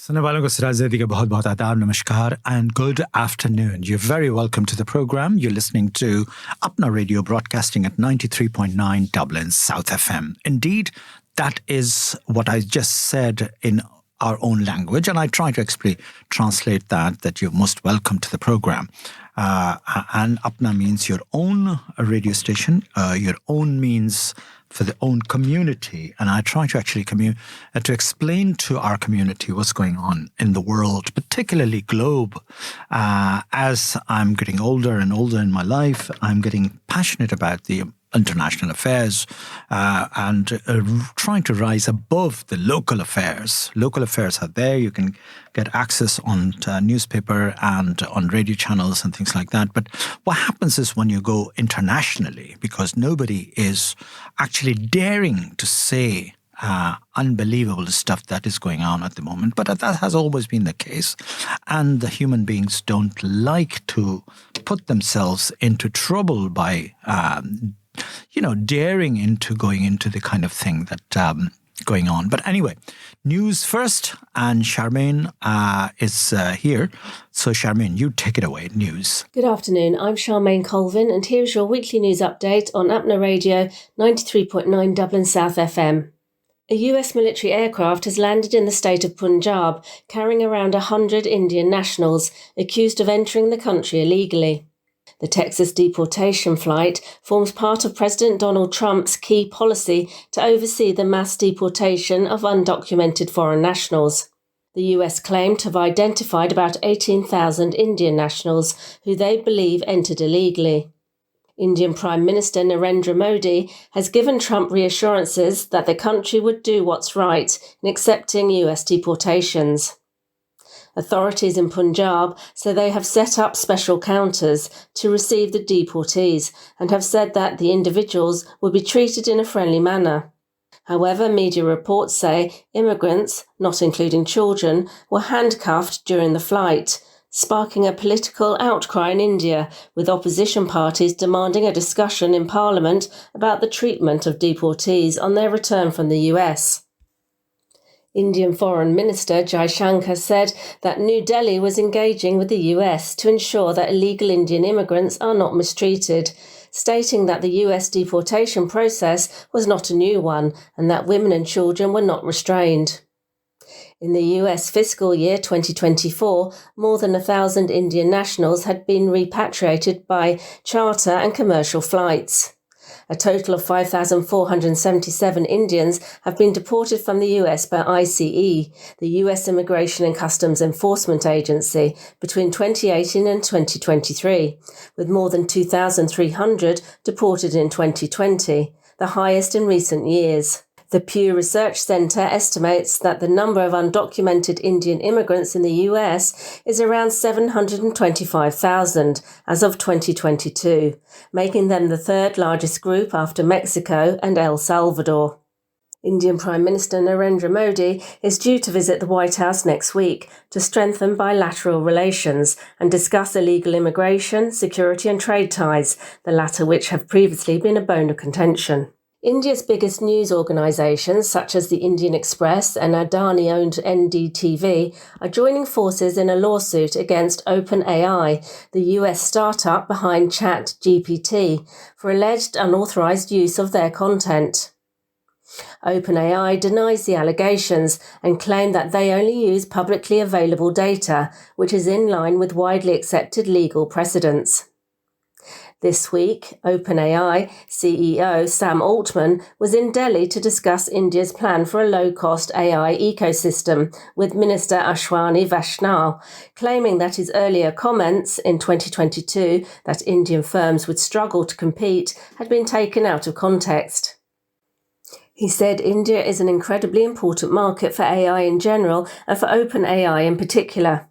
सुनने वालों को सिराज ज़ैदी का बहुत बहुत आदाब, नमस्कार and good afternoon. You're very welcome to the program. You're listening to Apna Radio broadcasting at 93.9 Dublin South FM. Indeed, that is what I just said in our own language, and I try to translate that you're most welcome to the program. And Apna means your own radio station. Your own means for the own community, and I try to actually to explain to our community what's going on in the world, particularly globe. As I'm getting older and older in my life, I'm getting passionate about the international affairs and trying to rise above the local affairs. Local affairs are there. You can get access on newspaper and on radio channels and things like that. But what happens is when you go internationally, because nobody is actually daring to say unbelievable stuff that is going on at the moment. But that has always been the case. And the human beings don't like to put themselves into trouble by daring into going into the kind of thing that going on. But anyway, news first, and Charmain is here. So Charmain, you take it away, news. Good afternoon, I'm Charmain Colvin, and here's your weekly news update on Apna Radio 93.9 Dublin South FM. A US military aircraft has landed in the state of Punjab, carrying around 100 Indian nationals accused of entering the country illegally. The Texas deportation flight forms part of President Donald Trump's key policy to oversee the mass deportation of undocumented foreign nationals. The US claimed to have identified about 18,000 Indian nationals who they believe entered illegally. Indian Prime Minister Narendra Modi has given Trump reassurances that the country would do what's right in accepting US deportations. Authorities in Punjab say they have set up special counters to receive the deportees and have said that the individuals will be treated in a friendly manner. However, media reports say immigrants, not including children, were handcuffed during the flight, sparking a political outcry in India, with opposition parties demanding a discussion in Parliament about the treatment of deportees on their return from the US. Indian Foreign Minister Jaishankar said that New Delhi was engaging with the US to ensure that illegal Indian immigrants are not mistreated, stating that the US deportation process was not a new one and that women and children were not restrained. In the US fiscal year 2024, more than 1,000 Indian nationals had been repatriated by charter and commercial flights. A total of 5,477 Indians have been deported from the US by ICE, the US Immigration and Customs Enforcement Agency, between 2018 and 2023, with more than 2,300 deported in 2020, the highest in recent years. The Pew Research Center estimates that the number of undocumented Indian immigrants in the US is around 725,000 as of 2022, making them the third largest group after Mexico and El Salvador. Indian Prime Minister Narendra Modi is due to visit the White House next week to strengthen bilateral relations and discuss illegal immigration, security and trade ties, the latter which have previously been a bone of contention. India's biggest news organisations, such as the Indian Express and Adani-owned NDTV, are joining forces in a lawsuit against OpenAI, the US startup behind ChatGPT, for alleged unauthorised use of their content. OpenAI denies the allegations and claimed that they only use publicly available data, which is in line with widely accepted legal precedents. This week, OpenAI CEO Sam Altman was in Delhi to discuss India's plan for a low-cost AI ecosystem with Minister Ashwani Vaishnaw, claiming that his earlier comments in 2022 that Indian firms would struggle to compete had been taken out of context. He said India is an incredibly important market for AI in general and for OpenAI in particular.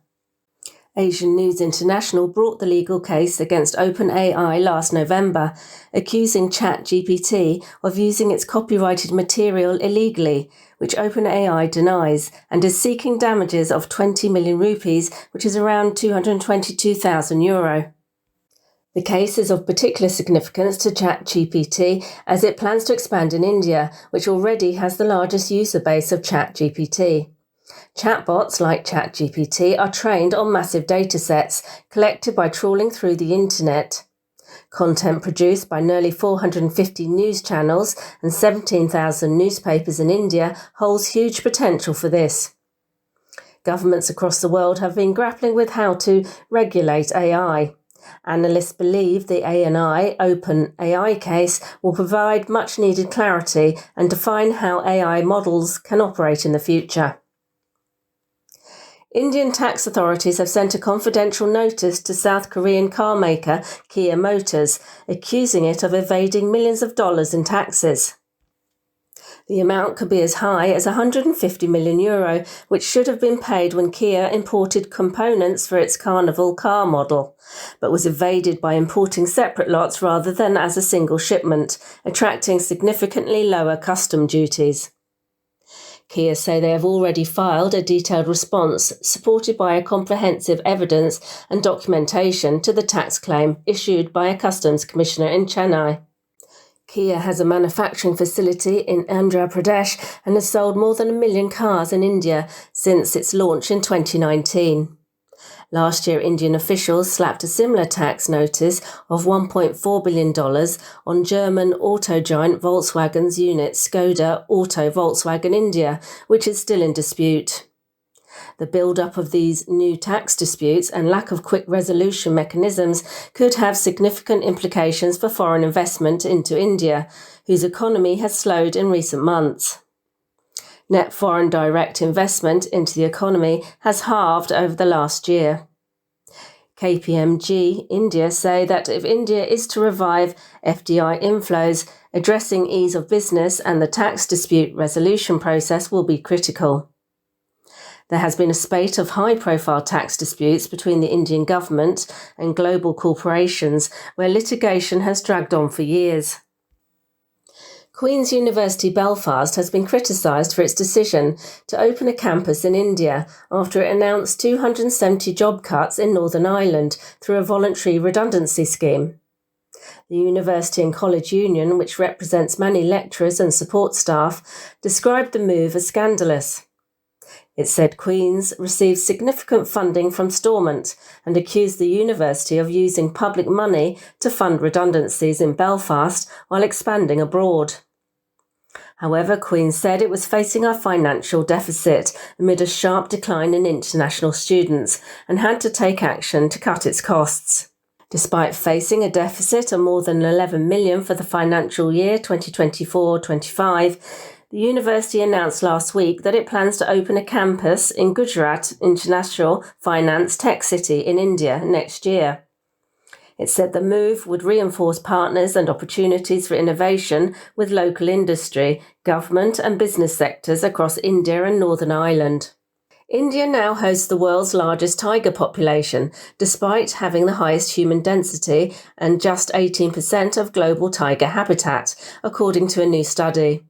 Asian News International brought the legal case against OpenAI last November, accusing ChatGPT of using its copyrighted material illegally, which OpenAI denies, and is seeking damages of 20 million rupees, which is around €222,000. The case is of particular significance to ChatGPT as it plans to expand in India, which already has the largest user base of ChatGPT. Chatbots like ChatGPT are trained on massive datasets collected by trawling through the internet. Content produced by nearly 450 news channels and 17,000 newspapers in India holds huge potential for this. Governments across the world have been grappling with how to regulate AI. Analysts believe the ANI Open AI case will provide much needed clarity and define how AI models can operate in the future. Indian tax authorities have sent a confidential notice to South Korean car maker Kia Motors, accusing it of evading millions of dollars in taxes. The amount could be as high as €150 million, which should have been paid when Kia imported components for its Carnival car model, but was evaded by importing separate lots rather than as a single shipment, attracting significantly lower custom duties. Kia say they have already filed a detailed response supported by a comprehensive evidence and documentation to the tax claim issued by a customs commissioner in Chennai. Kia has a manufacturing facility in Andhra Pradesh and has sold more than 1 million cars in India since its launch in 2019. Last year, Indian officials slapped a similar tax notice of $1.4 billion on German auto giant Volkswagen's unit Skoda Auto Volkswagen India, which is still in dispute. The build-up of these new tax disputes and lack of quick resolution mechanisms could have significant implications for foreign investment into India, whose economy has slowed in recent months. Net foreign direct investment into the economy has halved over the last year. KPMG India say that if India is to revive FDI inflows, addressing ease of business and the tax dispute resolution process will be critical. There has been a spate of high-profile tax disputes between the Indian government and global corporations where litigation has dragged on for years. Queen's University Belfast has been criticised for its decision to open a campus in India after it announced 270 job cuts in Northern Ireland through a voluntary redundancy scheme. The University and College Union, which represents many lecturers and support staff, described the move as scandalous. It said Queen's received significant funding from Stormont and accused the university of using public money to fund redundancies in Belfast while expanding abroad. However, Queen's said it was facing a financial deficit amid a sharp decline in international students and had to take action to cut its costs. Despite facing a deficit of more than $11 million for the financial year 2024-25, the university announced last week that it plans to open a campus in Gujarat International Finance Tech City in India next year. It said the move would reinforce partners and opportunities for innovation with local industry, government and business sectors across India and Northern Ireland. India now hosts the world's largest tiger population, despite having the highest human density and just 18% of global tiger habitat, according to a new study.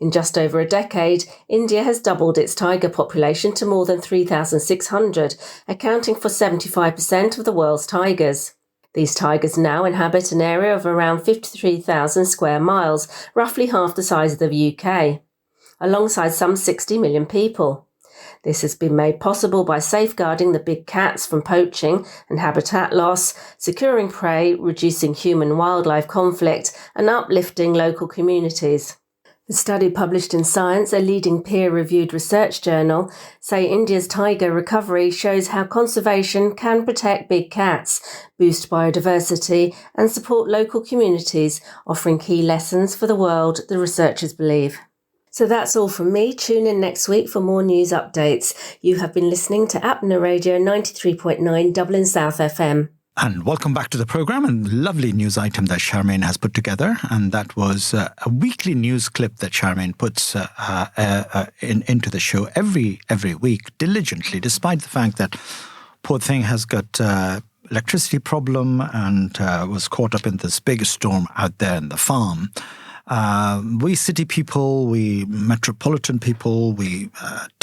In just over a decade, India has doubled its tiger population to more than 3,600, accounting for 75% of the world's tigers. These tigers now inhabit an area of around 53,000 square miles, roughly half the size of the UK, alongside some 60 million people. This has been made possible by safeguarding the big cats from poaching and habitat loss, securing prey, reducing human-wildlife conflict, and uplifting local communities. The study published in Science, a leading peer-reviewed research journal, say India's tiger recovery shows how conservation can protect big cats, boost biodiversity and support local communities, offering key lessons for the world, the researchers believe. So that's all from me. Tune in next week for more news updates. You have been listening to Apna Radio 93.9 Dublin South FM. And welcome back to the program, and lovely news item that Charmain has put together. And that was a weekly news clip that Charmain puts into the show every week diligently, despite the fact that poor thing has got electricity problem and was caught up in this big storm out there in the farm. We city people, we metropolitan people, we,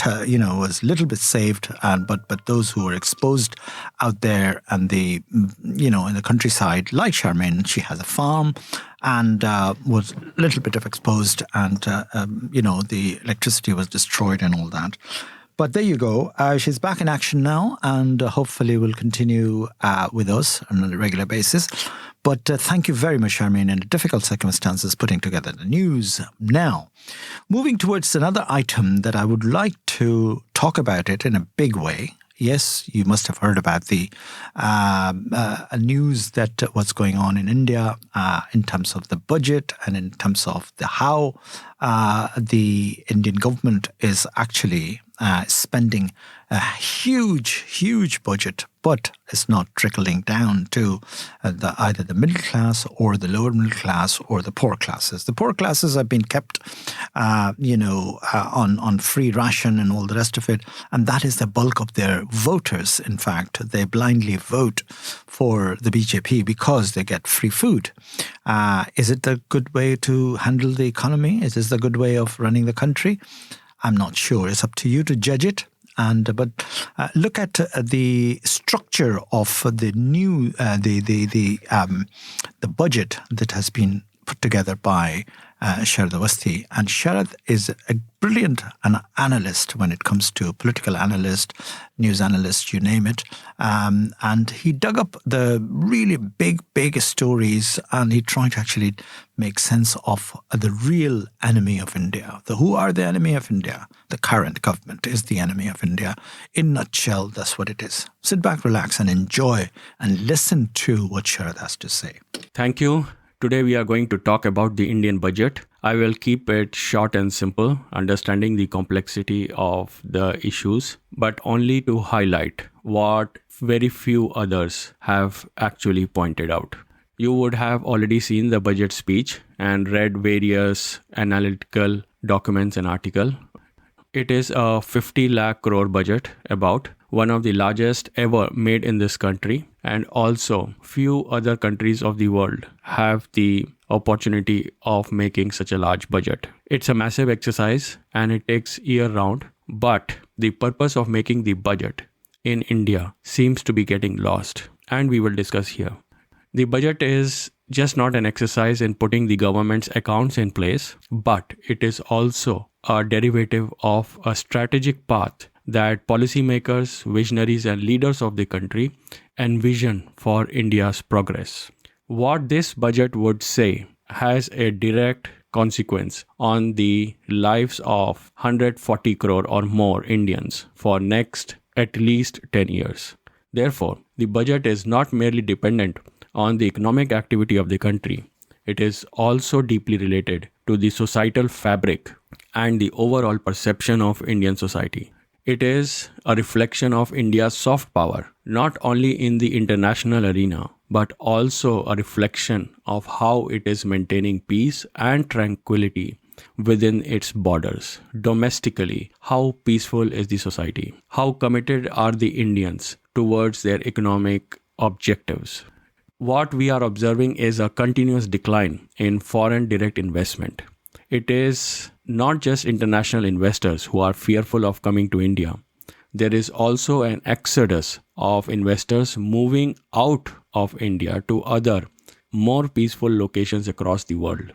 was a little bit saved, but those who were exposed out there and in the countryside, like Charmain, she has a farm and was a little bit of exposed and, the electricity was destroyed and all that. But there you go. She's back in action now and hopefully will continue with us on a regular basis. But thank you very much, Charmain, in difficult circumstances, putting together the news. Now, moving towards another item that I would like to talk about it in a big way. Yes, you must have heard about the news that what's going on in India in terms of the budget and in terms of how the Indian government is actually spending a huge budget, but it's not trickling down to either the middle class or the lower middle class or the poor classes. The poor classes have been kept, on free ration and all the rest of it, and that is the bulk of their voters. In fact, they blindly vote for the BJP because they get free food. Is it the good way to handle the economy? Is this the good way of running the country? I'm not sure. It's up to you to judge it. But look at the structure of the new the budget that has been put together by Sharad Awasthi. And Sharad is a brilliant analyst when it comes to political analyst, news analyst, you name it. And he dug up the really big stories, and he tried to actually make sense of the real enemy of India. Who are the enemy of India? The current government is the enemy of India. In a nutshell, that's what it is. Sit back, relax, and enjoy and listen to what Sharad has to say. Thank you. Today we are going to talk about the Indian budget. I will keep it short and simple, understanding the complexity of the issues, but only to highlight what very few others have actually pointed out. You would have already seen the budget speech and read various analytical documents and articles. It is a 50 lakh crore budget, about one of the largest ever made in this country, and also few other countries of the world have the opportunity of making such a large budget. It's a massive exercise and it takes year round, but the purpose of making the budget in India seems to be getting lost, and we will discuss here. The budget is just not an exercise in putting the government's accounts in place, but it is also a derivative of a strategic path that policymakers, visionaries, and leaders of the country envision for India's progress. What this budget would say has a direct consequence on the lives of 140 crore or more Indians for next at least 10 years. Therefore, the budget is not merely dependent on the economic activity of the country. It is also deeply related to the societal fabric and the overall perception of Indian society. It is a reflection of India's soft power, not only in the international arena, but also a reflection of how it is maintaining peace and tranquility within its borders. Domestically, how peaceful is the society? How committed are the Indians towards their economic objectives? What we are observing is a continuous decline in foreign direct investment. It is not just international investors who are fearful of coming to India. There is also an exodus of investors moving out of India to other, more peaceful locations across the world.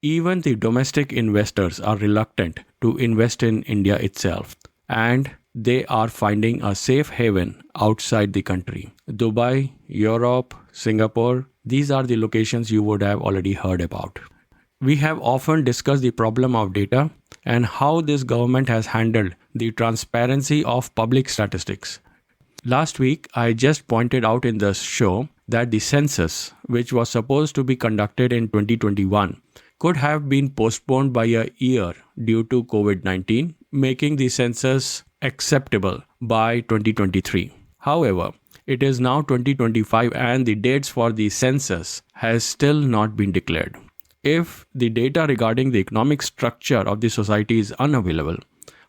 Even the domestic investors are reluctant to invest in India itself, and they are finding a safe haven outside the country. Dubai, Europe, Singapore, these are the locations you would have already heard about. We have often discussed the problem of data and how this government has handled the transparency of public statistics. Last week, I just pointed out in the show that the census, which was supposed to be conducted in 2021, could have been postponed by a year due to COVID-19, making the census acceptable by 2023. However, it is now 2025 and the dates for the census has still not been declared. If the data regarding the economic structure of the society is unavailable,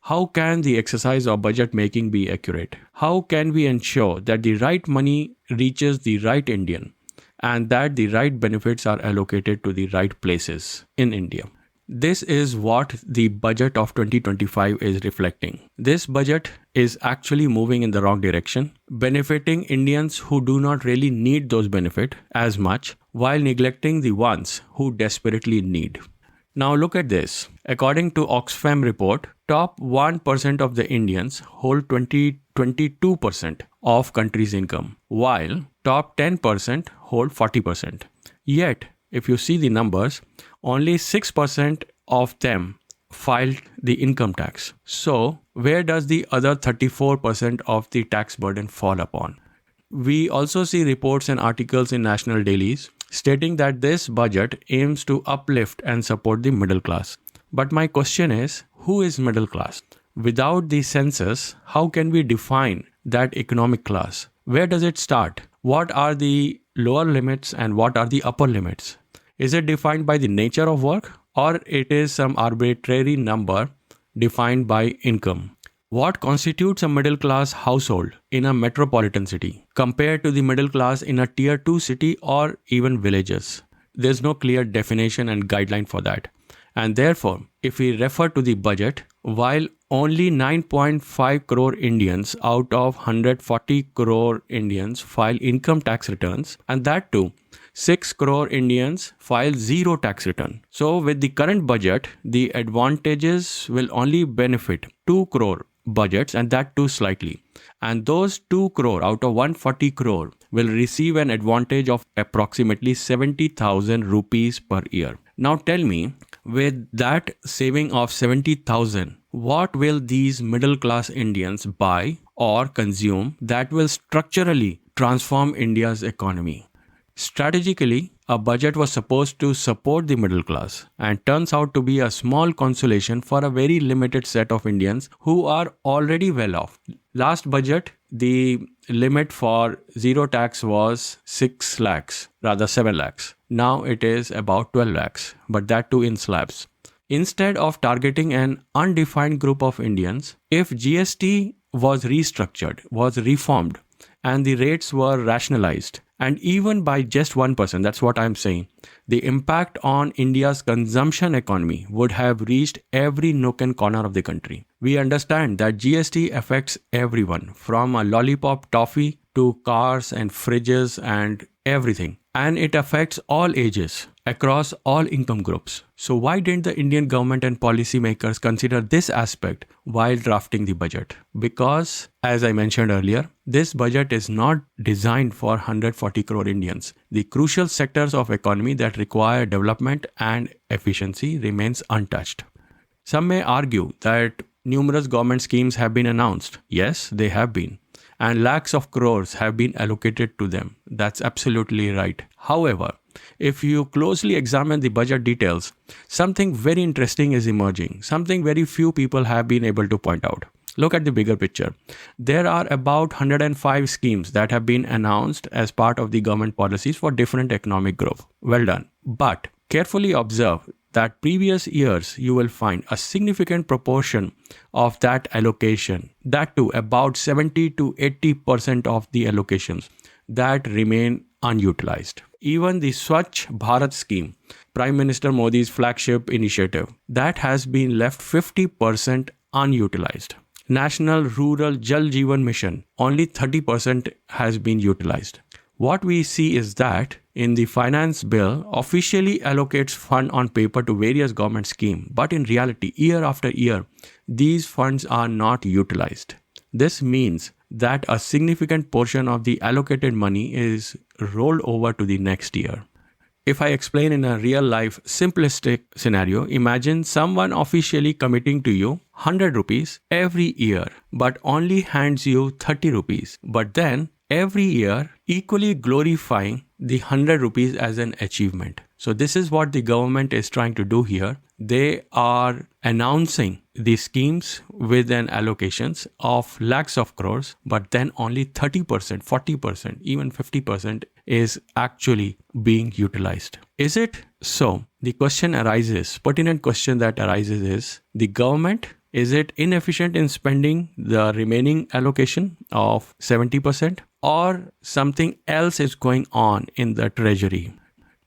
how can the exercise of budget making be accurate? How can we ensure that the right money reaches the right Indian and that the right benefits are allocated to the right places in India? This is what the budget of 2025 is reflecting. This budget is actually moving in the wrong direction, benefiting Indians who do not really need those benefits as much, while neglecting the ones who desperately need. Now look at this. According to Oxfam report, top 1% of the Indians hold 22% of country's income, while top 10% hold 40%. Yet, if you see the numbers, only 6% of them filed the income tax. So, where does the other 34% of the tax burden fall upon? We also see reports and articles in national dailies stating that this budget aims to uplift and support the middle class. But my question is, who is middle class? Without the census, how can we define that economic class? Where does it start? What are the lower limits and what are the upper limits? Is it defined by the nature of work, or it is some arbitrary number defined by income? What constitutes a middle class household in a metropolitan city compared to the middle class in a tier 2 city or even villages? There's no clear definition and guideline for that. And therefore, if we refer to the budget, while only 9.5 crore Indians out of 140 crore Indians file income tax returns, and that too, 6 crore Indians file zero tax return. So with the current budget, the advantages will only benefit 2 crore budgets, and that too slightly. And those 2 crore out of 140 crore will receive an advantage of approximately 70,000 rupees per year. Now tell me, with that saving of 70,000, what will these middle class Indians buy or consume that will structurally transform India's economy? Strategically, a budget was supposed to support the middle class and turns out to be a small consolation for a very limited set of Indians who are already well off. Last budget, the limit for zero tax was 6 lakhs, rather 7 lakhs. Now it is about 12 lakhs, but that too in slabs. Instead of targeting an undefined group of Indians, if GST was restructured, was reformed, and the rates were rationalized, and even by just 1%, that's what I'm saying, the impact on India's consumption economy would have reached every nook and corner of the country. We understand that GST affects everyone, from a lollipop toffee to cars and fridges and everything. And it affects all ages, across all income groups. So why didn't the Indian government and policymakers consider this aspect while drafting the budget? Because, as I mentioned earlier, this budget is not designed for 140 crore Indians. The crucial sectors of economy that require development and efficiency remains untouched. Some may argue that numerous government schemes have been announced. Yes, they have been. And lakhs of crores have been allocated to them. That's absolutely right. However, if you closely examine the budget details, something very interesting is emerging, something very few people have been able to point out. Look at the bigger picture. There are about 105 schemes that have been announced as part of the government policies for different economic growth. Well done. But carefully observe that previous years you will find a significant proportion of that allocation, that too about 70 to 80% of the allocations that remain unutilized. Even the Swachh Bharat scheme, Prime Minister Modi's flagship initiative, that has been left 50% unutilized. National Rural Jal Jeevan Mission, only 30% has been utilized. What we see is that in the finance bill officially allocates fund on paper to various government schemes, but in reality, year after year, these funds are not utilized. This means that a significant portion of the allocated money is rolled over to the next year. If I explain in a real life simplistic scenario, imagine someone officially committing to you 100 rupees every year, but only hands you 30 rupees, but then every year equally glorifying the 100 rupees as an achievement. So this is what the government is trying to do here. They are announcing the schemes with an allocations of lakhs of crores, but then only 30%, 40%, even 50% is actually being utilized. Is it so? The question arises, pertinent question that arises is, the government, is it inefficient in spending the remaining allocation of 70%, or something else is going on in the treasury?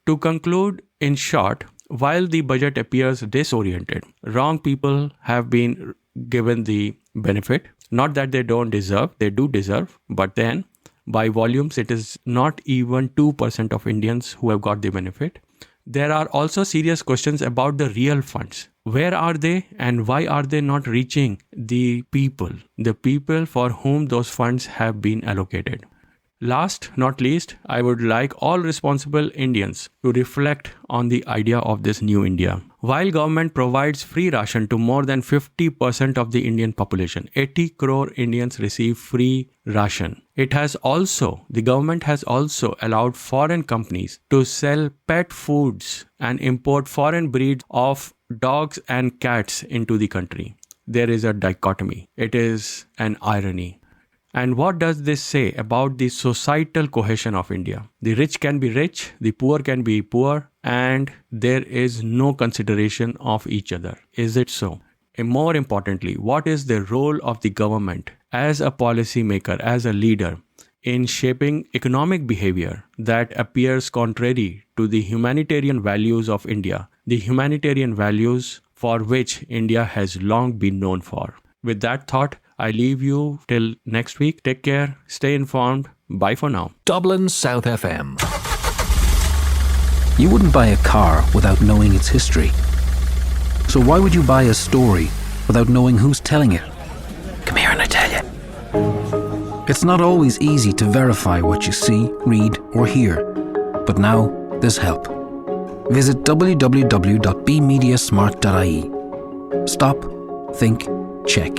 To conclude, in short, while the budget appears disoriented, wrong people have been given the benefit. Not that they don't deserve, they do deserve, but then by volumes, it is not even 2% of Indians who have got the benefit. there are also serious questions about the real funds. Where are they and why are they not reaching the people for whom those funds have been allocated? Last, not least, I would like all responsible Indians to reflect on the idea of this new India. While government provides free ration to more than 50% of the Indian population, 80 crore Indians receive free ration. The government has also allowed foreign companies to sell pet foods and import foreign breeds of dogs and cats into the country. There is a dichotomy. It is an irony. And what does this say about the societal cohesion of India? The rich can be rich, the poor can be poor, and there is no consideration of each other. Is it so? And more importantly, what is the role of the government as a policy maker, as a leader, in shaping economic behavior that appears contrary to the humanitarian values of India, the humanitarian values for which India has long been known for? With that thought, I leave you till next week. Take care, stay informed. Bye for now. Dublin South FM. You wouldn't buy a car without knowing its history. So why would you buy a story without knowing who's telling it? Come here and I tell you. It's not always easy to verify what you see, read or hear. But now there's help. Visit www.bmediasmart.ie. Stop, think, check.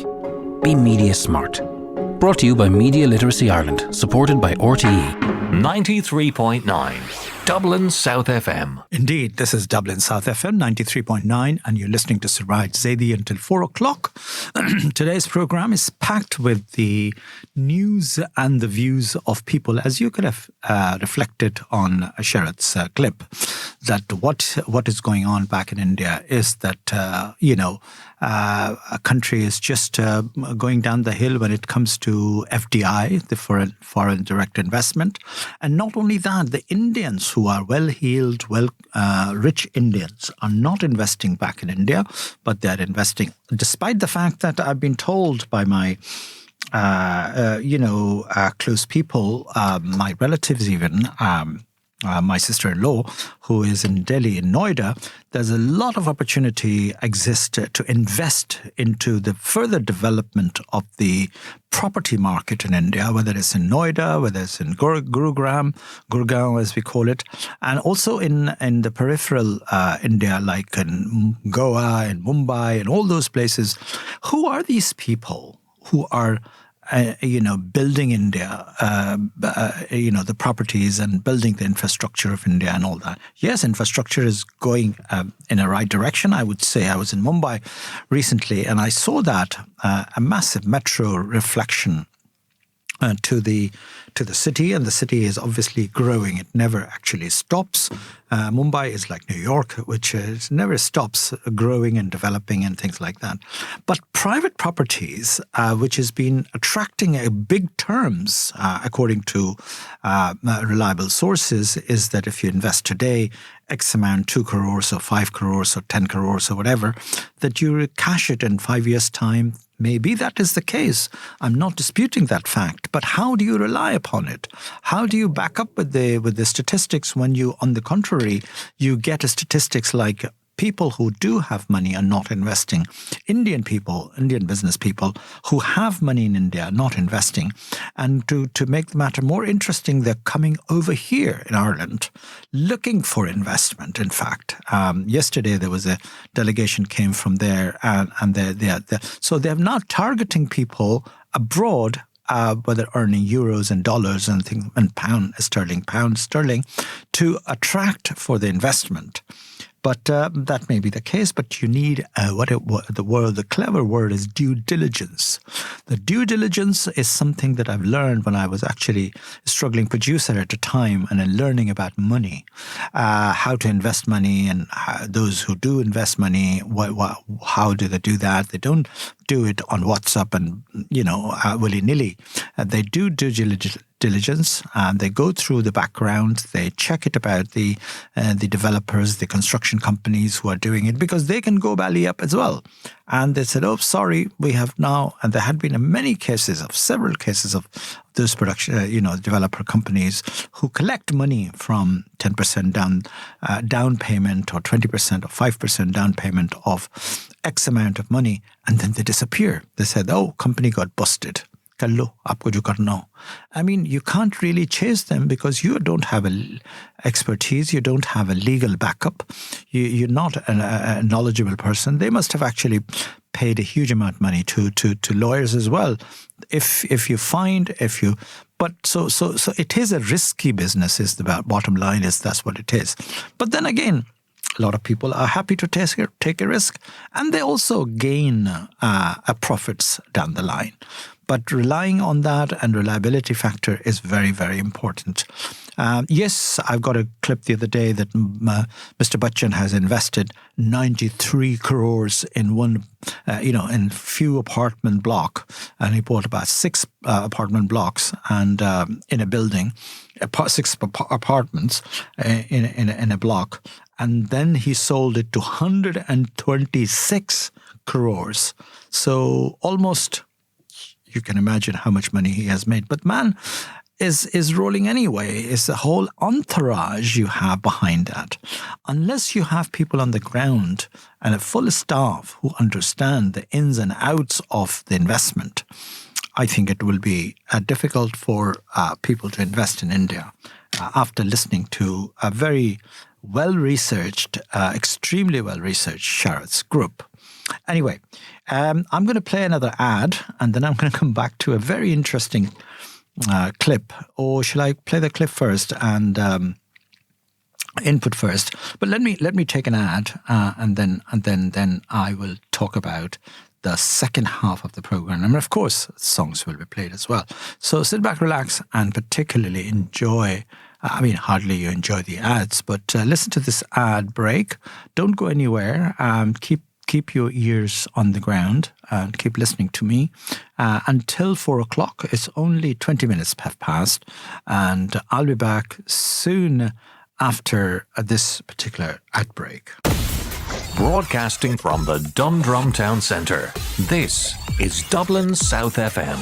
Be Media Smart. Brought to you by Media Literacy Ireland, supported by RTE. 93.9 Dublin South FM. Indeed, this is Dublin South FM 93.9 and you're listening to Siraj Zaidi until 4 o'clock. Today's program is packed with the news and the views of people, as you could have reflected on Sharad's clip, that what is going on back in India is that, a country is just going down the hill when it comes to FDI, the foreign direct investment. And not only that, the Indians who are well-heeled, rich Indians are not investing back in India, but they're investing. Despite the fact that I've been told by my close people, my relatives even, my sister-in-law, who is in Delhi, in Noida, there's a lot of opportunity exists to invest into the further development of the property market in India, whether it's in Noida, whether it's in Gurgaon as we call it, and also in the peripheral India, like in Goa and Mumbai and all those places. Who are these people who are building India, the properties and building the infrastructure of India and all that? Yes, infrastructure is going in a right direction, I would say. I was in Mumbai recently and I saw that a massive metro reflection to the city, and the city is obviously growing. It never actually stops. Mumbai is like New York, which never stops growing and developing and things like that. But private properties, which has been attracting big terms, according to reliable sources, is that if you invest today, X amount, 2 crores or 5 crores or 10 crores or whatever, that you cash it in 5 years' time. Maybe that is the case. I'm not disputing that fact. But how do you rely upon it? How do you back up with the statistics when you, on the contrary, you get statistics like people who do have money are not investing. Indian business people who have money in India are not investing. And to make the matter more interesting, they're coming over here in Ireland looking for investment, in fact. Yesterday there was a delegation came from there and so they're now targeting people abroad, whether earning euros and dollars and things, and pound sterling, to attract for the investment. But that may be the case, but you need the clever word is due diligence. The due diligence is something that I've learned when I was actually a struggling producer at a time and learning about money, how to invest money, and those who do invest money, how do they do that? They don't do it on WhatsApp and, willy-nilly. They do due diligence, and they go through the background, they check it about the developers, the construction companies who are doing it, because they can go belly up as well. And they said, oh, sorry, we have now, and there had been several cases of those developer companies who collect money from 10% down payment or 20% or 5% down payment of X amount of money, and then they disappear. They said, oh, company got busted. Kar lo, aapko jo karna ho. I mean, you can't really chase them because you don't have expertise, you don't have a legal backup, you're not a knowledgeable person. They must have actually paid a huge amount of money to lawyers as well. So it is a risky business, is the bottom line, is that's what it is. But then again, a lot of people are happy to take a risk, and they also gain profits down the line. But relying on that and reliability factor is very, very important. Yes, I've got a clip the other day that Mr. Bachchan has invested 93 crores in one, in few apartment block, and he bought about 6 apartment blocks and in a building, 6 apartments in a block, and then he sold it to 126 crores. So almost. You can imagine how much money he has made. But man is rolling anyway. It's the whole entourage you have behind that. Unless you have people on the ground and a full staff who understand the ins and outs of the investment, I think it will be difficult for people to invest in India after listening to a very well-researched, extremely well-researched Sharad's group. Anyway, I'm going to play another ad, and then I'm going to come back to a very interesting clip. Or shall I play the clip first and input first? But let me take an ad, and then I will talk about the second half of the program. And of course, songs will be played as well. So sit back, relax, and particularly enjoy. I mean, hardly you enjoy the ads, but listen to this ad break. Don't go anywhere. Keep your ears on the ground and keep listening to me until 4 o'clock. It's only 20 minutes have passed, and I'll be back soon after this particular ad break. Broadcasting from the Dundrum Town Centre, this is Dublin South FM.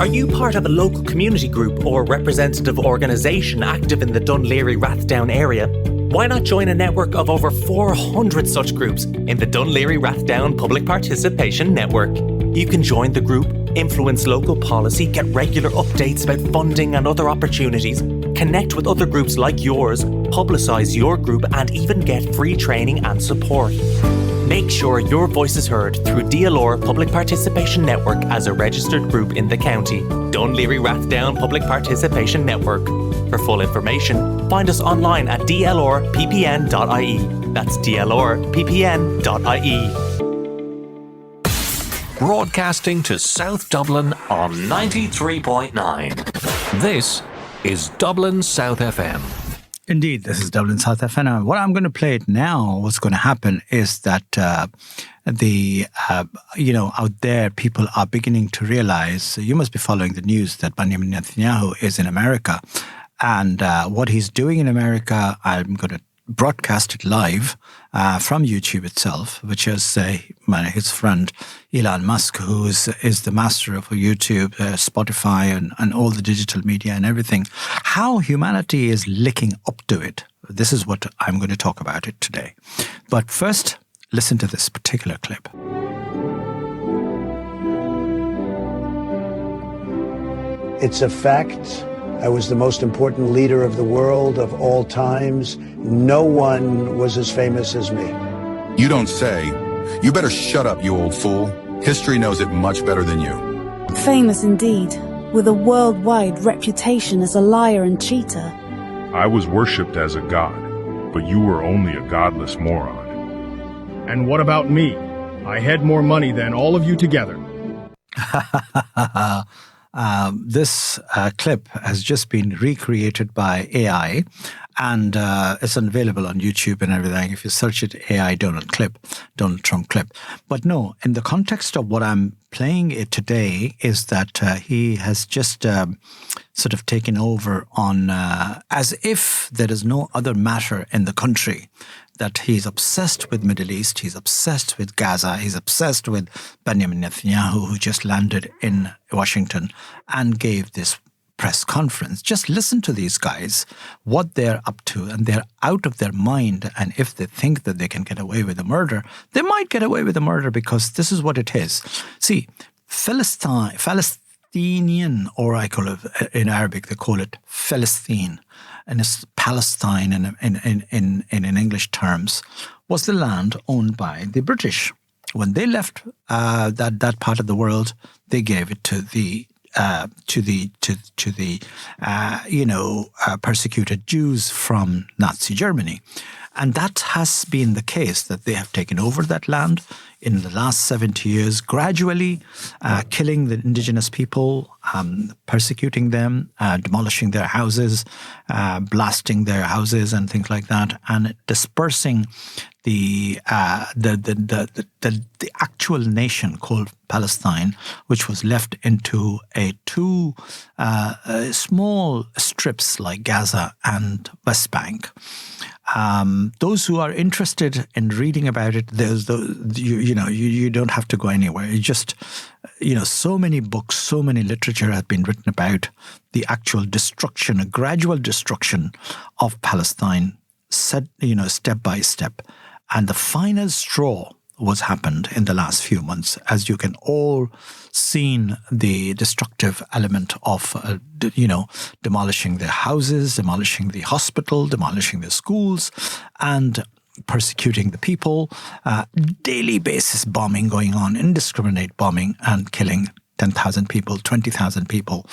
Are you part of a local community group or representative organisation active in the Dun Laoghaire Rathdown area? Why not join a network of over 400 such groups in the Dun Laoghaire Rathdown Public Participation Network? You can join the group, influence local policy, get regular updates about funding and other opportunities, connect with other groups like yours, publicise your group, and even get free training and support. Make sure your voice is heard through DLR Public Participation Network as a registered group in the county. Dun Laoghaire Rathdown Public Participation Network. For full information, find us online at dlrppn.ie. That's dlrppn.ie. Broadcasting to South Dublin on 93.9. This is Dublin South FM. Indeed, this is Dublin South FM. What I'm going to play it now, what's going to happen is that out there, people are beginning to realize, you must be following the news that Benjamin Netanyahu is in America. And what he's doing in America, I'm going to broadcast it live from YouTube itself, which is his friend Elon Musk, who is the master of YouTube, Spotify, and all the digital media and everything. How humanity is licking up to it. This is what I'm going to talk about it today. But first, listen to this particular clip. It's a fact. I was the most important leader of the world of all times. No one was as famous as me. You don't say. You better shut up, you old fool. History knows it much better than you. Famous indeed, with a worldwide reputation as a liar and cheater. I was worshipped as a god, but you were only a godless moron. And what about me? I had more money than all of you together. This clip has just been recreated by AI, And it's available on YouTube and everything. If you search it, AI Donald Trump clip. But no, in the context of what I'm playing it today is that he has just sort of taken over on as if there is no other matter in the country, that he's obsessed with Middle East, he's obsessed with Gaza, he's obsessed with Benjamin Netanyahu, who just landed in Washington and gave this press conference. Just listen to these guys, what they're up to, and they're out of their mind. And if they think that they can get away with a murder, they might get away with a murder, because this is what it is. See, Palestinian, or I call it in Arabic, they call it Philistine, and it's Palestine in English terms, was the land owned by the British. When they left that part of the world, they gave it to the persecuted Jews from Nazi Germany. And that has been the case, that they have taken over that land in the last 70 years, gradually killing the indigenous people, persecuting them, demolishing their houses, blasting their houses and things like that, and dispersing the actual nation called Palestine, which was left into two small strips like Gaza and West Bank. Those who are interested in reading about it, you don't have to go anywhere. You just, so many books, so many literature have been written about the actual destruction, a gradual destruction of Palestine, step by step. And the final straw was happened in the last few months, as you can all seen the destructive element of, demolishing their houses, demolishing the hospital, demolishing the schools, and persecuting the people. Daily basis bombing going on, indiscriminate bombing and killing 10,000 people, 20,000 people,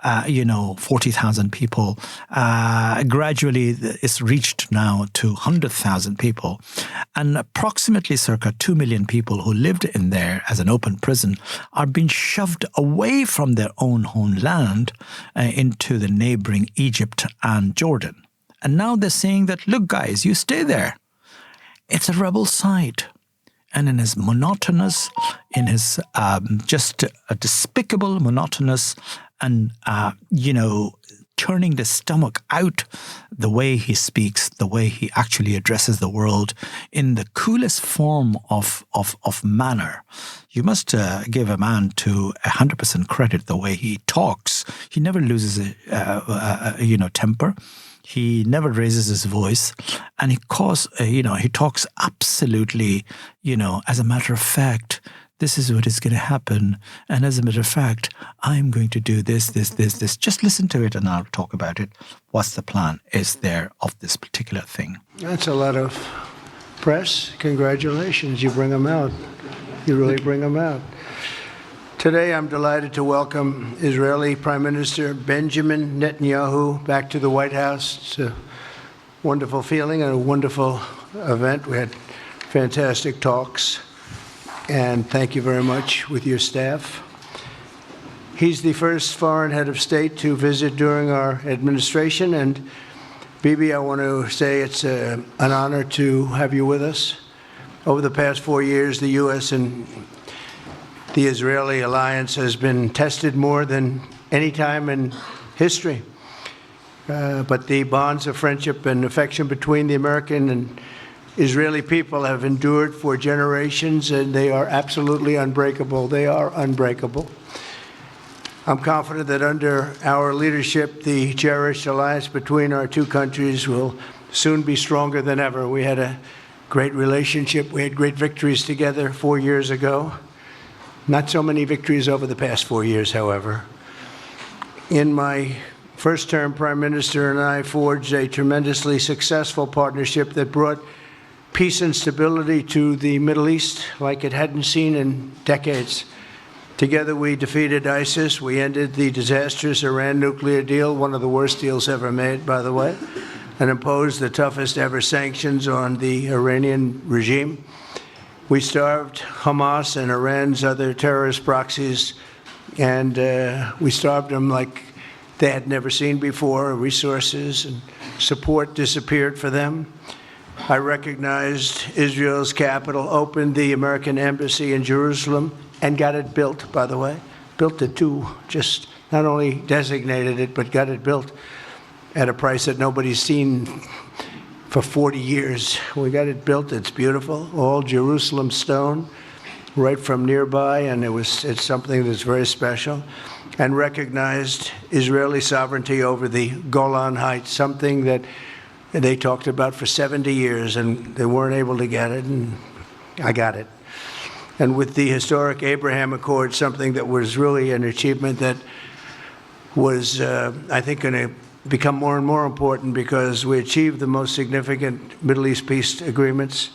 40,000 people. Gradually, it's reached now to 100,000 people. And approximately circa 2 million people who lived in there as an open prison are being shoved away from their own homeland into the neighboring Egypt and Jordan. And now they're saying that, look, guys, you stay there. It's a rebel site. And in his monotonous, just a despicable, monotonous, and, turning the stomach out, the way he speaks, the way he actually addresses the world in the coolest form of manner. You must give a man to 100% credit the way he talks. He never loses temper. He never raises his voice, and he talks absolutely, as a matter of fact, this is what is going to happen. And as a matter of fact, I'm going to do this. Just listen to it and I'll talk about it. What's the plan is there of this particular thing? That's a lot of press. Congratulations. You bring them out. You really bring them out. Today, I'm delighted to welcome Israeli Prime Minister Benjamin Netanyahu back to the White House. It's a wonderful feeling and a wonderful event. We had fantastic talks, and thank you very much with your staff. He's the first foreign head of state to visit during our administration, and Bibi, I want to say it's an honor to have you with us. Over the past 4 years, the U.S. and the Israeli alliance has been tested more than any time in history. But the bonds of friendship and affection between the American and Israeli people have endured for generations, and they are absolutely unbreakable. They are unbreakable. I'm confident that under our leadership, the cherished alliance between our two countries will soon be stronger than ever. We had a great relationship. We had great victories together 4 years ago. Not so many victories over the past 4 years, however. In my first term, Prime Minister and I forged a tremendously successful partnership that brought peace and stability to the Middle East like it hadn't seen in decades. Together, we defeated ISIS. We ended the disastrous Iran nuclear deal, one of the worst deals ever made, by the way, and imposed the toughest ever sanctions on the Iranian regime. We starved Hamas and Iran's other terrorist proxies, and we starved them like they had never seen before. Resources and support disappeared for them. I recognized Israel's capital, opened the American embassy in Jerusalem, and got it built, by the way. Built it too, just not only designated it, but got it built at a price that nobody's seen for 40 years. We got it built, it's beautiful, all Jerusalem stone, right from nearby, and it's something that's very special. And recognized Israeli sovereignty over the Golan Heights, something that they talked about for 70 years, and they weren't able to get it, and I got it. And with the historic Abraham Accord, something that was really an achievement that was, I think, going to become more and more important, because we achieved the most significant Middle East peace agreements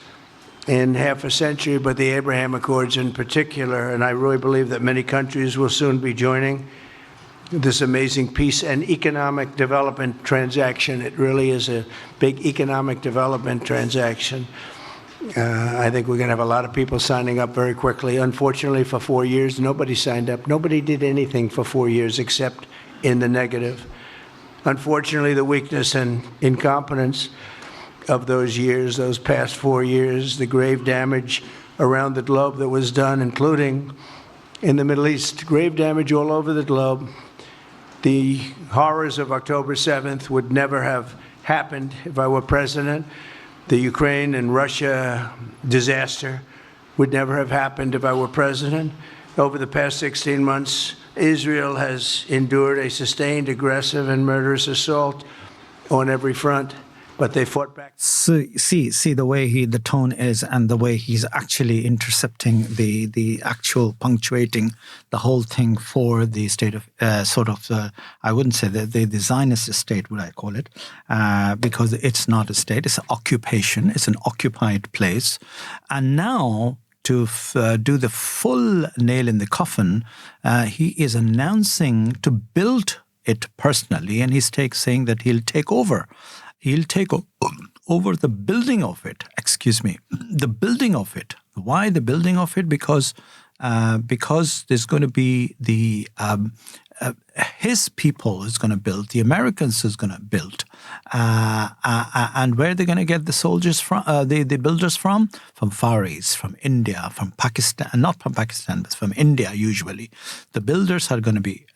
in half a century, but the Abraham Accords in particular, and I really believe that many countries will soon be joining this amazing peace and economic development transaction. It really is a big economic development transaction. I think we're going to have a lot of people signing up very quickly. Unfortunately, for 4 years, nobody signed up. Nobody did anything for 4 years except in the negative. Unfortunately, the weakness and incompetence of those years, those past 4 years, the grave damage around the globe that was done, including in the Middle East, grave damage all over the globe. The horrors of October 7th would never have happened if I were president. The Ukraine and Russia disaster would never have happened if I were president. Over the past 16 months, Israel has endured a sustained, aggressive, and murderous assault on every front. But they fought back. So, see the way the tone is, and the way he's actually intercepting the actual punctuating the whole thing for the state of I wouldn't say the Zionist state, would I call it, because it's not a state, it's an occupation, it's an occupied place. And now, to do the full nail in the coffin, he is announcing to build it personally, and he's saying that he'll take over. He'll take over the building of it. The building of it. Why the building of it? Because there's going to be his people is going to build. The Americans is going to build. And where are they going to get the soldiers from? The builders from? From Far East, from India, from Pakistan. Not from Pakistan, but from India usually. The builders are going to be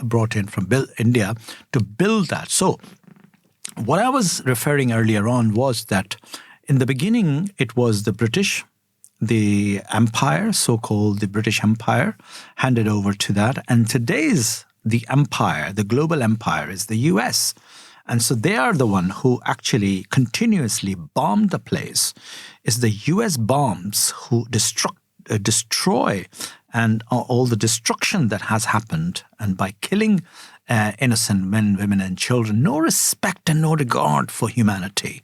brought in from India to build that. So what I was referring earlier on was that in the beginning, it was the British, the empire, so-called the British Empire, handed over to that. And today's the empire, the global empire, is the US. And so they are the one who actually continuously bombed the place. It's the US bombs who destroy and all the destruction that has happened. And by killing innocent men, women, and children, no respect and no regard for humanity,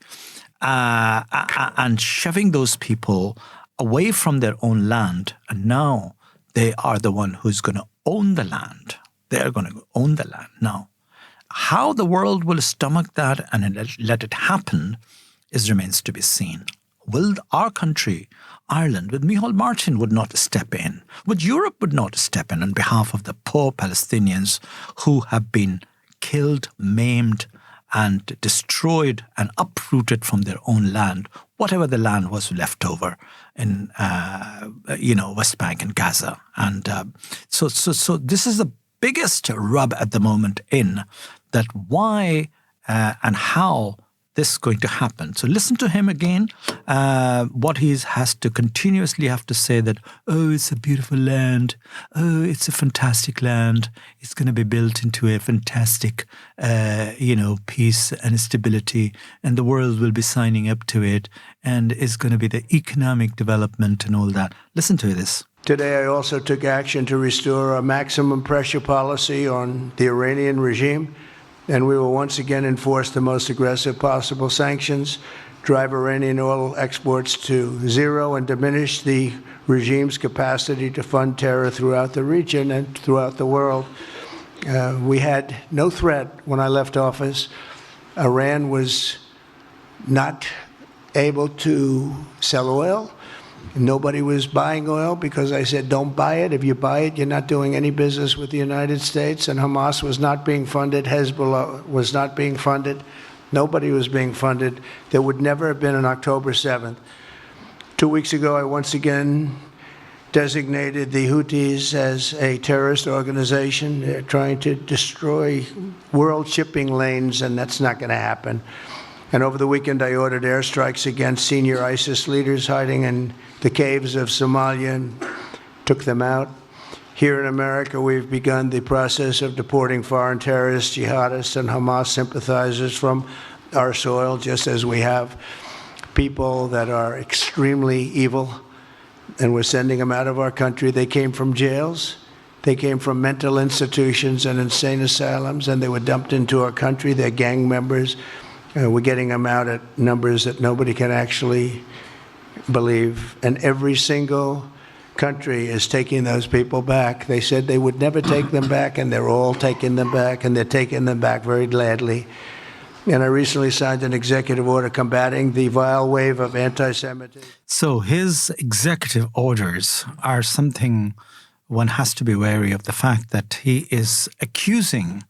and shoving those people away from their own land. And now they are the one who's going to own the land. They are going to own the land now. How the world will stomach that and let it happen remains to be seen. Will our country, Ireland, with Micheál Martin would not step in, would Europe would not step in on behalf of the poor Palestinians who have been killed, maimed, and destroyed and uprooted from their own land, whatever the land was left over in, West Bank and Gaza. And so this is the biggest rub at the moment in that why and how this is going to happen. So listen to him again, what he has to continuously have to say that, oh, it's a beautiful land. Oh, it's a fantastic land. It's going to be built into a fantastic, peace and stability, and the world will be signing up to it, and it's going to be the economic development and all that. Listen to this. Today, I also took action to restore a maximum pressure policy on the Iranian regime, and we will once again enforce the most aggressive possible sanctions, drive Iranian oil exports to zero, and diminish the regime's capacity to fund terror throughout the region and throughout the world. We had no threat when I left office. Iran was not able to sell oil. Nobody was buying oil because I said, don't buy it. If you buy it, you're not doing any business with the United States. And Hamas was not being funded. Hezbollah was not being funded. Nobody was being funded. There would never have been an October 7th. 2 weeks ago, I once again designated the Houthis as a terrorist organization. They're trying to destroy world shipping lanes, and that's not going to happen. And over the weekend, I ordered airstrikes against senior ISIS leaders hiding in the caves of Somalia and took them out. Here in America, we've begun the process of deporting foreign terrorists, jihadists, and Hamas sympathizers from our soil, just as we have people that are extremely evil, and we're sending them out of our country. They came from jails. They came from mental institutions and insane asylums, and they were dumped into our country. They're gang members. We're getting them out at numbers that nobody can actually believe. And every single country is taking those people back. They said they would never take them back, and they're all taking them back, and they're taking them back very gladly. And I recently signed an executive order combating the vile wave of anti-Semitism. So his executive orders are something one has to be wary of, the fact that he is accusing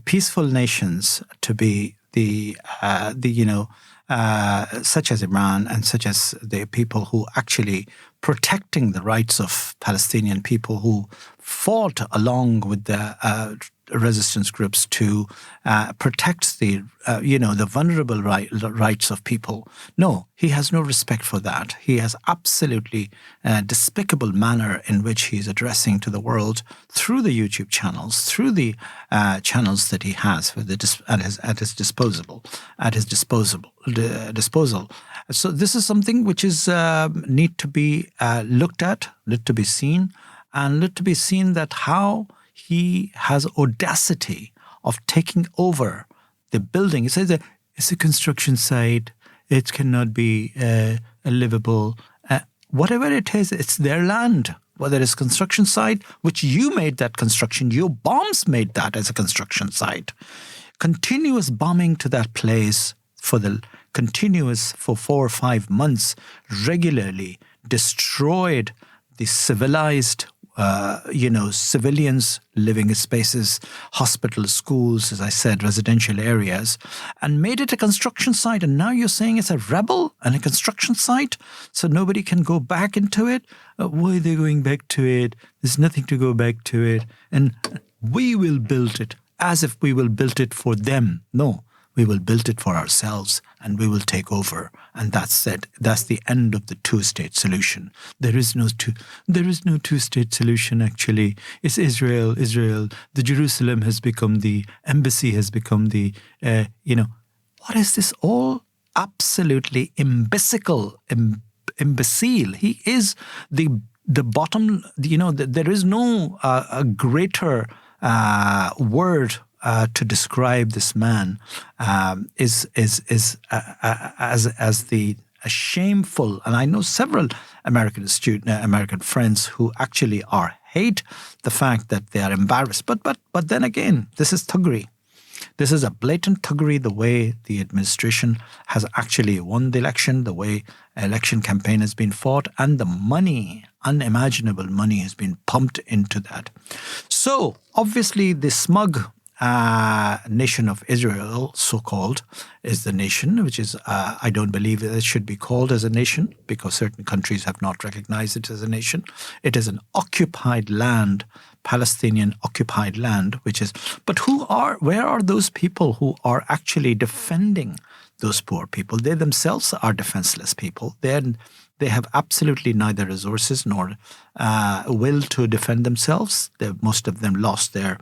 peaceful nations to be such as Iran and such as the people who actually protecting the rights of Palestinian people who fought along with the resistance groups to protect the vulnerable rights of people. No, he has no respect for that. He has absolutely despicable manner in which he's addressing to the world through the YouTube channels, through the channels that he has at his disposal. So this is something which is need to be looked at, need to be seen, and need to be seen that how he has audacity of taking over the building. He says that it's a construction site. It cannot be livable. Whatever it is, it's their land. Whether it's construction site, which you made that construction, your bombs made that as a construction site. Continuous bombing to that place for 4 or 5 months regularly destroyed the civilized civilians living spaces, hospitals, schools, as I said, residential areas, and made it a construction site. And now you're saying it's a rebel and a construction site, so nobody can go back into it? Why are they going back to it? There's nothing to go back to it. And we will build it as if we will build it for them. No, we will build it for ourselves and we will take over. And that's it. That's the end of the two-state solution. There is no two-state solution, actually. It's Israel. The Jerusalem has become the embassy, has become the, what is this all? Absolutely imbecile. He is the bottom, there is no a greater word to describe this man is as the shameful. And I know several American friends who actually hate the fact that they are embarrassed. But then again, this is thuggery. This is a blatant thuggery, the way the administration has actually won the election, the way election campaign has been fought, and the money, unimaginable money, has been pumped into that. So obviously the smug nation of Israel, so-called, is the nation, which is, I don't believe it should be called as a nation because certain countries have not recognized it as a nation. It is an occupied land, Palestinian occupied land, but where are those people who are actually defending those poor people? They themselves are defenseless people. They have absolutely neither resources nor will to defend themselves. Most of them lost their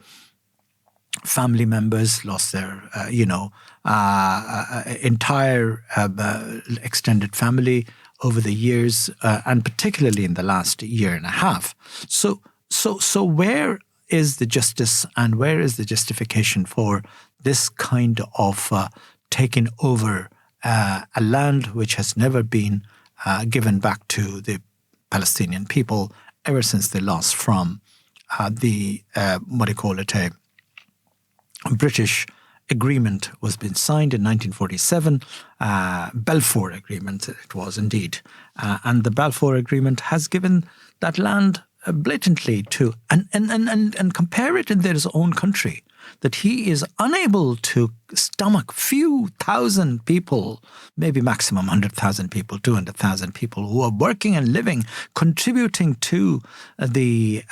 family members, lost their, entire extended family over the years, and particularly in the last year and a half. So where is the justice and where is the justification for this kind of taking over a land which has never been given back to the Palestinian people ever since they lost from a British agreement was being signed in 1947, Balfour Agreement it was indeed. And the Balfour Agreement has given that land blatantly to, and compare it in their own country, that he is unable to stomach few thousand people, maybe maximum 100,000 people, 200,000 people who are working and living, contributing to the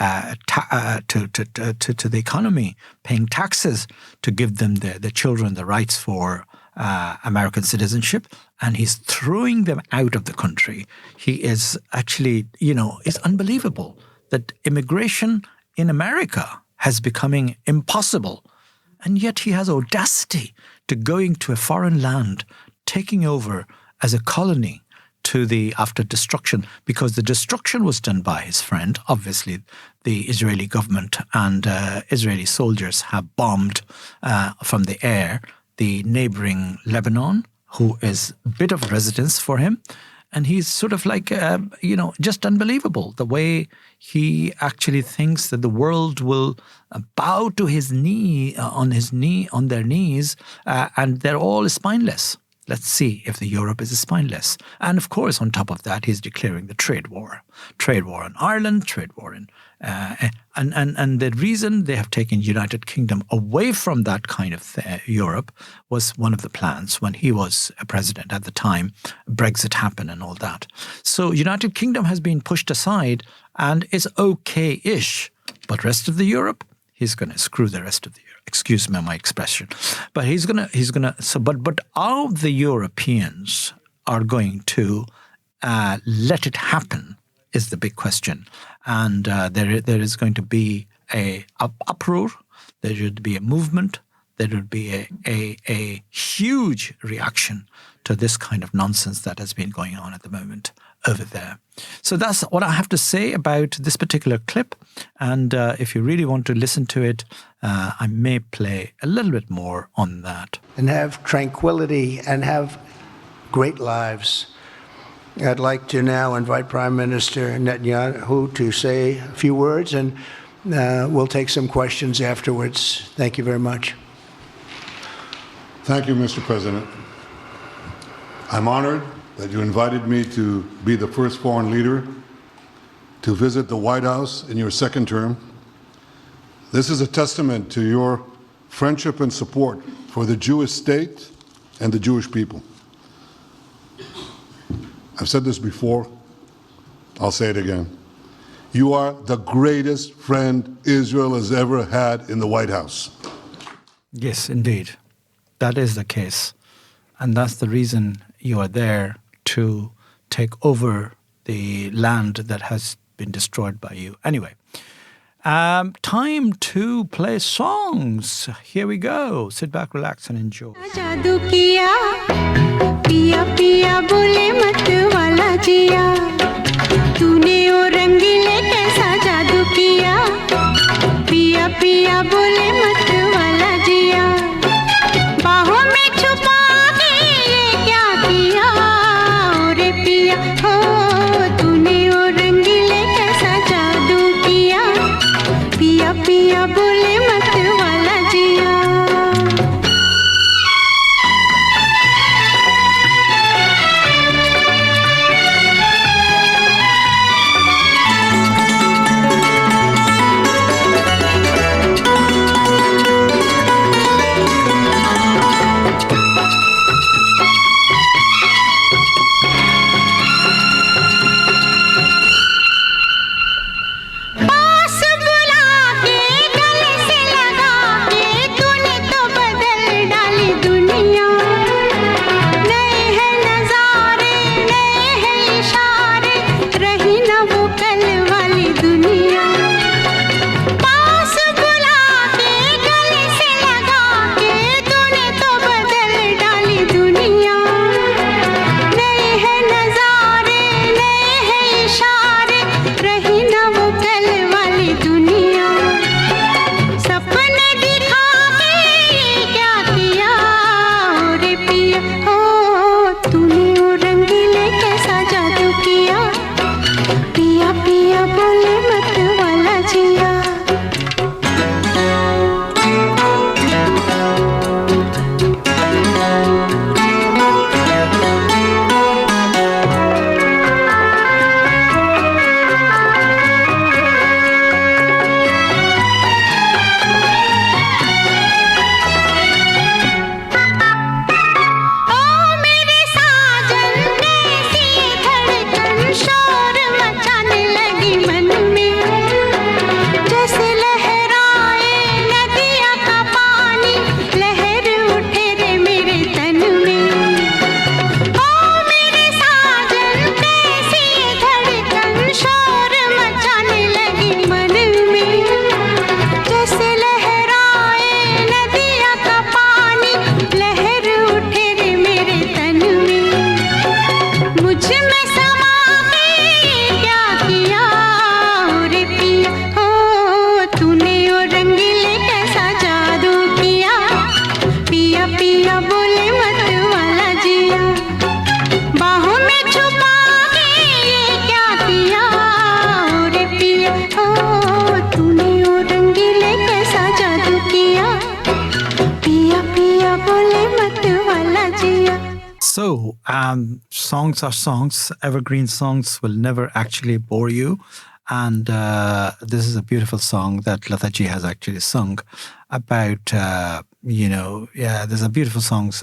to the economy, paying taxes to give them the children the rights for American citizenship, and he's throwing them out of the country. He is actually, it's unbelievable that immigration in America has becoming impossible. And yet he has audacity to going to a foreign land, taking over as a colony after destruction, because the destruction was done by his friend. Obviously, the Israeli government and Israeli soldiers have bombed from the air the neighboring Lebanon, who is a bit of residence for him. And he's sort of like, just unbelievable, the way he actually thinks that the world will bow to his knee, on their knees, and they're all spineless. Let's see if Europe is spineless. And of course, on top of that, he's declaring the trade war in Ireland, trade war in, and the reason they have taken United Kingdom away from that kind of Europe was one of the plans when he was a president at the time. Brexit happened and all that. So United Kingdom has been pushed aside and is okay-ish, but rest of the Europe, he's going to screw the rest of the Europe. Excuse me, my expression, but he's gonna. So, but all the Europeans are going to let it happen is the big question, and there is going to be a uproar. There should be a movement. There would be a huge reaction to this kind of nonsense that has been going on at the moment over there. So that's what I have to say about this particular clip. And if you really want to listen to it, I may play a little bit more on that. And have tranquility and have great lives. I'd like to now invite Prime Minister Netanyahu to say a few words, and we'll take some questions afterwards. Thank you very much. Thank you, Mr. President. I'm honored that you invited me to be the first foreign leader to visit the White House in your second term. This is a testament to your friendship and support for the Jewish state and the Jewish people. I've said this before, I'll say it again. You are the greatest friend Israel has ever had in the White House. Yes, indeed. That is the case. And that's the reason you are there, to take over the land that has been destroyed by you. Anyway, time to play songs. Here we go. Sit back, relax, and enjoy. पास बुला के गले So, songs are songs. Evergreen songs will never actually bore you. And this is a beautiful song that Lataji has actually sung about, there's a beautiful songs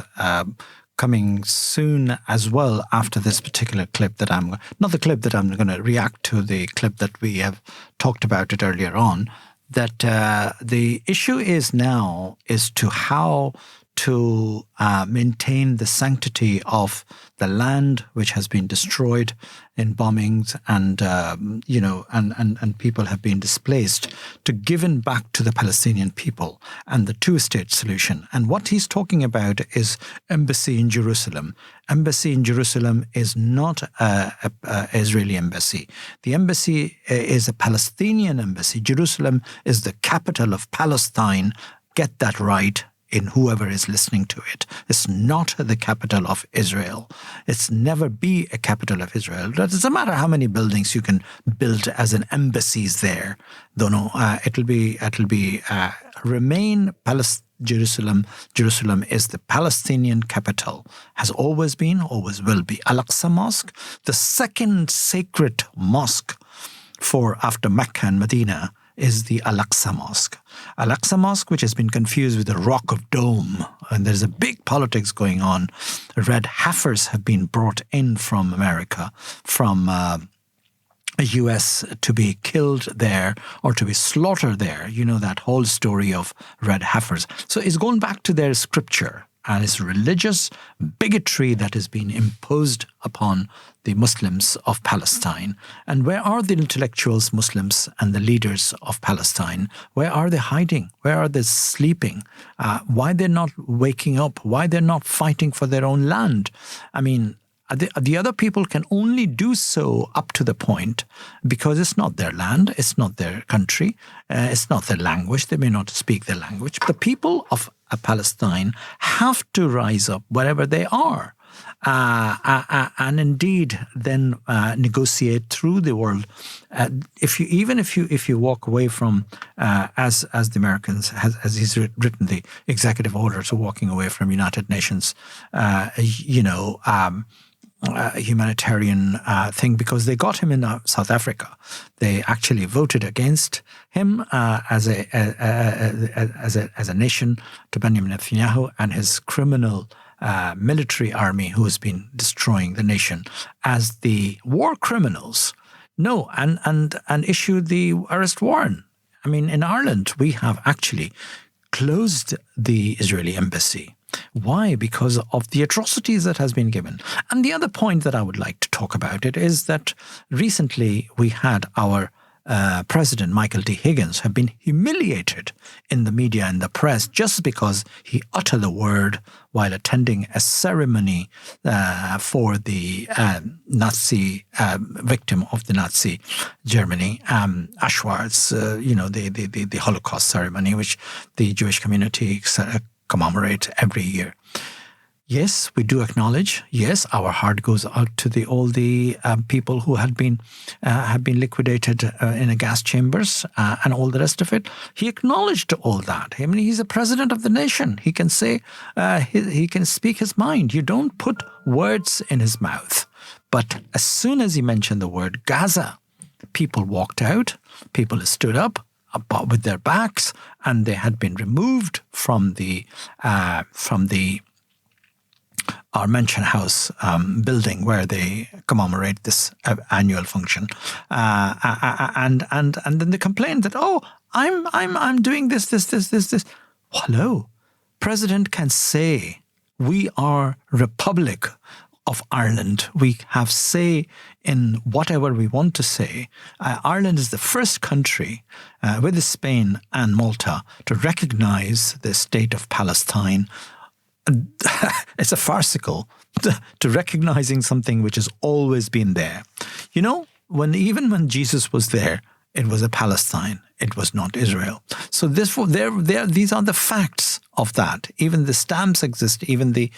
coming soon as well after this particular clip that not the clip that I'm going to react to, the clip that we have talked about it earlier on, that the issue is now is to how to maintain the sanctity of the land which has been destroyed in bombings and people have been displaced, to given back to the Palestinian people and the two-state solution. And what he's talking about is embassy in Jerusalem. Embassy in Jerusalem is not an Israeli embassy. The embassy is a Palestinian embassy. Jerusalem is the capital of Palestine. Get that right. In whoever is listening to it. It's not the capital of Israel. It's never be a capital of Israel. It doesn't matter how many buildings you can build as an embassies there. It'll be remain Jerusalem. Jerusalem is the Palestinian capital. Has always been, always will be. Al-Aqsa Mosque, the second sacred mosque after Mecca and Medina, is the Al-Aqsa Mosque. Al-Aqsa Mosque, which has been confused with the Rock of Dome. And there's a big politics going on. Red heifers have been brought in from America, from the US, to be killed there or to be slaughtered there. You know that whole story of red heifers. So it's going back to their scripture. And it's religious bigotry that has been imposed upon the Muslims of Palestine. And where are the intellectuals, Muslims, and the leaders of Palestine? Where are they hiding? Where are they sleeping? Why they're not waking up? Why they're not fighting for their own land? I mean, the other people can only do so up to the point because it's not their land, it's not their country, it's not their language. They may not speak their language. The people of Palestine have to rise up wherever they are. And indeed, then negotiate through the world. If you walk away from, as the Americans, as he's written the executive orders of walking away from United Nations, humanitarian thing, because they got him in South Africa. They actually voted against him as a nation to Benjamin Netanyahu and his criminal military army who has been destroying the nation as the war criminals. No, and issued the arrest warrant. I mean, in Ireland, we have actually closed the Israeli embassy. Why? Because of the atrocities that has been given. And the other point that I would like to talk about it is that recently we had our President Michael D. Higgins have been humiliated in the media and the press just because he uttered the word while attending a ceremony for the Nazi victim of the Nazi Germany, Auschwitz, the Holocaust ceremony, which the Jewish community commemorate every year. Yes, we do acknowledge. Yes, our heart goes out to all the people who have been liquidated in the gas chambers and all the rest of it. He acknowledged all that. I mean, he's a president of the nation. He can say, he can speak his mind. You don't put words in his mouth. But as soon as he mentioned the word Gaza, people walked out. People stood up with their backs, and they had been removed from the our Mansion House building where they commemorate this annual function, and then they complained that I'm doing this. Hello, President can say we are Republic of Ireland. We have say in whatever we want to say. Ireland is the first country with Spain and Malta to recognize the state of Palestine. It's a farcical to recognizing something which has always been there. You know, even when Jesus was there, it was a Palestine. It was not Israel. So these are the facts of that. Even the stamps exist. Even the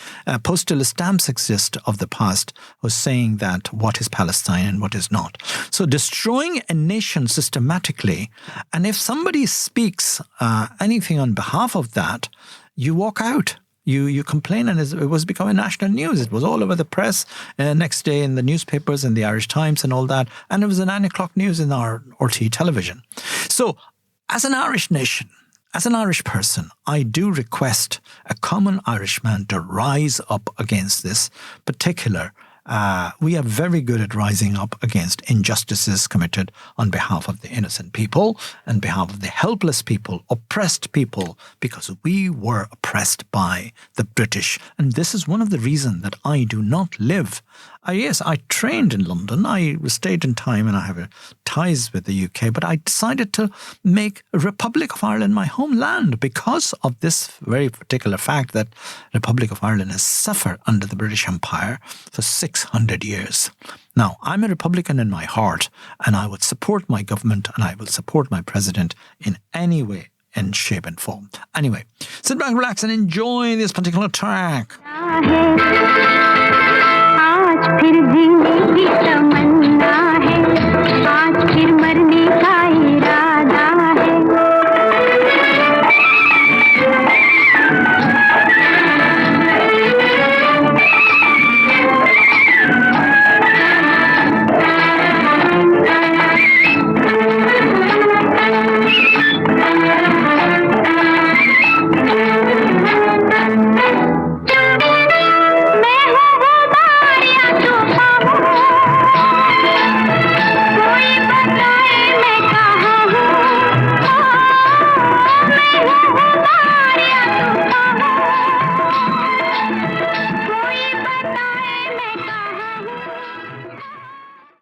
postal stamps exist of the past, was saying that what is Palestine and what is not. So destroying a nation systematically, and if somebody speaks anything on behalf of that, you walk out. You complain, and it was becoming national news. It was all over the press. Next day in the newspapers and the Irish Times and all that. And it was a 9 o'clock news in our RT television. So, as an Irish nation, as an Irish person, I do request a common Irishman to rise up against this particular. We are very good at rising up against injustices committed on behalf of the innocent people, on behalf of the helpless people, oppressed people, because we were oppressed by the British. And this is one of the reasons that I do not live. Yes, I trained in London. I stayed in time and I have ties with the UK, but I decided to make Republic of Ireland my homeland because of this very particular fact that Republic of Ireland has suffered under the British Empire for 600 years. Now, I'm a Republican in my heart, and I would support my government and I will support my president in any way, in shape and form. Anyway, sit back, relax and enjoy this particular track. फिर जीने की तमन्ना है, आज फिर मरने का इरादा है।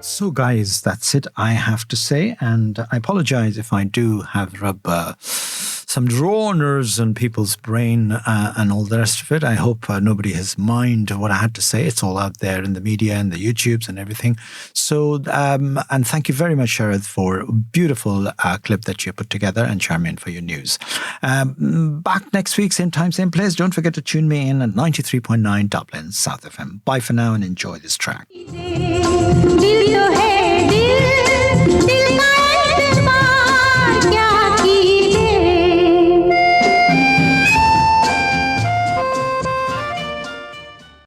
So guys, that's it, I have to say, and I apologize if I do have rub some raw nerves on people's brain and all the rest of it. I hope nobody has mind what I had to say. It's all out there in the media and the YouTubes and everything. So, and thank you very much, Sharad, for a beautiful clip that you put together, and Charmain for your news. Back next week, same time, same place. Don't forget to tune me in at 93.9 Dublin South FM. Bye for now and enjoy this track.